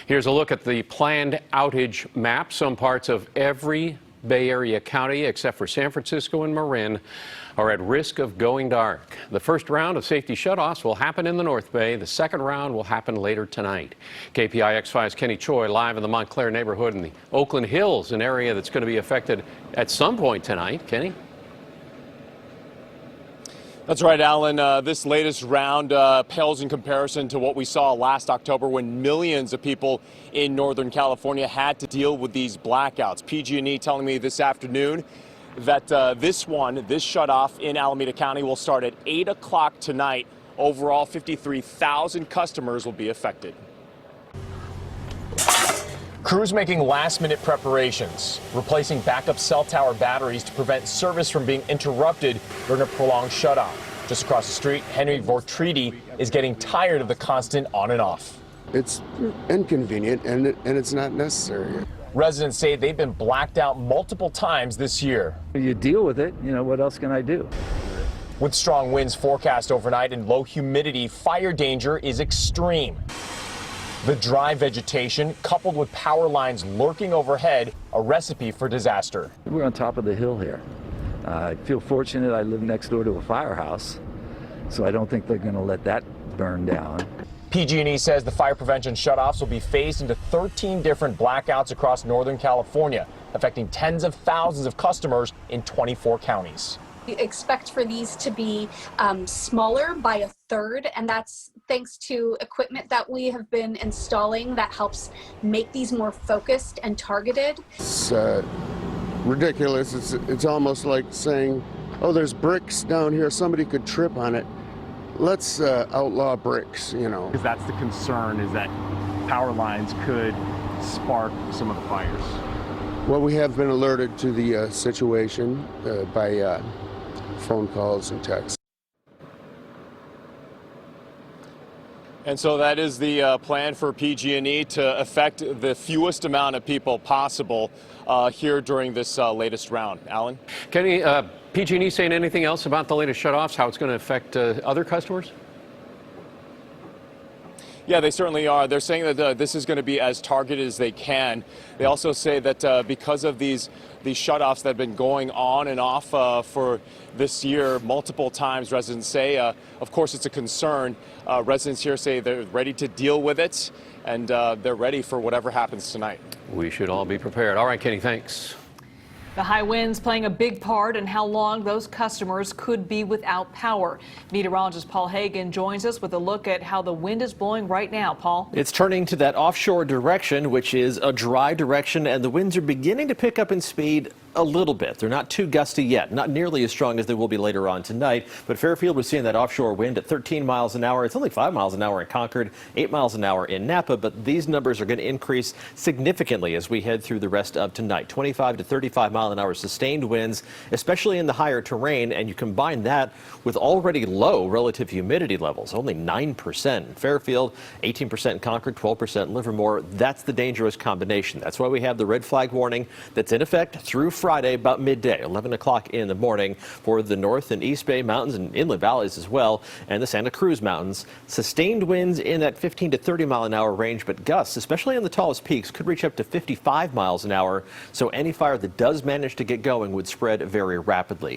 Here's a look at the planned outage map. Some parts of every Bay Area county, except for San Francisco and Marin, are at risk of going dark. The first round of safety shutoffs will happen in the North Bay. The second round will happen later tonight. KPIX 5's Kenny Choi live in the Montclair neighborhood in the Oakland Hills, an area that's going to be affected at some point tonight. Kenny? That's right, Alan. This latest round pales in comparison to what we saw last October when millions of people in Northern California had to deal with these blackouts. PG&E telling me this afternoon that this shutoff in Alameda County will start at 8 o'clock tonight. Overall, 53,000 customers will be affected. Crews making last-minute preparations, replacing backup cell tower batteries to prevent service from being interrupted during a prolonged shutoff. Just across the street, Henry Vortridi is getting tired of the constant on and off. It's inconvenient and it's not necessary. Residents say they've been blacked out multiple times this year. You deal with it, what else can I do? With strong winds forecast overnight and low humidity, fire danger is extreme. The dry vegetation, coupled with power lines lurking overhead, a recipe for disaster. We're on top of the hill here. I feel fortunate I live next door to a firehouse, so I don't think they're going to let that burn down. PG&E says the fire prevention shutoffs will be phased into 13 different blackouts across Northern California, affecting tens of thousands of customers in 24 counties. We expect for these to be smaller by a third, and that's thanks to equipment that we have been installing that helps make these more focused and targeted. It's ridiculous. It's almost like saying, oh, there's bricks down here. Somebody could trip on it. Let's outlaw bricks, Because that's the concern, is that power lines could spark some of the fires. Well, we have been alerted to the situation by phone calls and texts. And so that is the plan for PG&E to affect the fewest amount of people possible here during this latest round. Alan? Kenny, PG&E saying anything else about the latest shutoffs, how it's going to affect other customers? Yeah, they certainly are. They're saying that this is going to be as targeted as they can. They also say that because of these shutoffs that have been going on and off for this year multiple times, residents say, of course, it's a concern. Residents here say they're ready to deal with it, and they're ready for whatever happens tonight. We should all be prepared. All right, Kenny, thanks. The high winds playing a big part in how long those customers could be without power. Meteorologist Paul Heggen joins us with a look at how the wind is blowing right now. Paul? It's turning to that offshore direction, which is a dry direction, and the winds are beginning to pick up in speed a little bit. They're not too gusty yet, not nearly as strong as they will be later on tonight. But Fairfield, we're seeing that offshore wind at 13 miles an hour. It's only 5 miles an hour in Concord, 8 miles an hour in Napa, but these numbers are going to increase significantly as we head through the rest of tonight. 25 to 35 mile an hour sustained winds, especially in the higher terrain, and you combine that with already low relative humidity levels, only 9% in Fairfield, 18% in Concord, 12% in Livermore. That's the dangerous combination. That's why we have the red flag warning that's in effect through Friday about midday, 11 o'clock in the morning for the North and East Bay Mountains and inland valleys as well, and the Santa Cruz Mountains. Sustained winds in that 15 to 30 mile an hour range, but gusts, especially on the tallest peaks, could reach up to 55 miles an hour. So any fire that does manage to get going would spread very rapidly.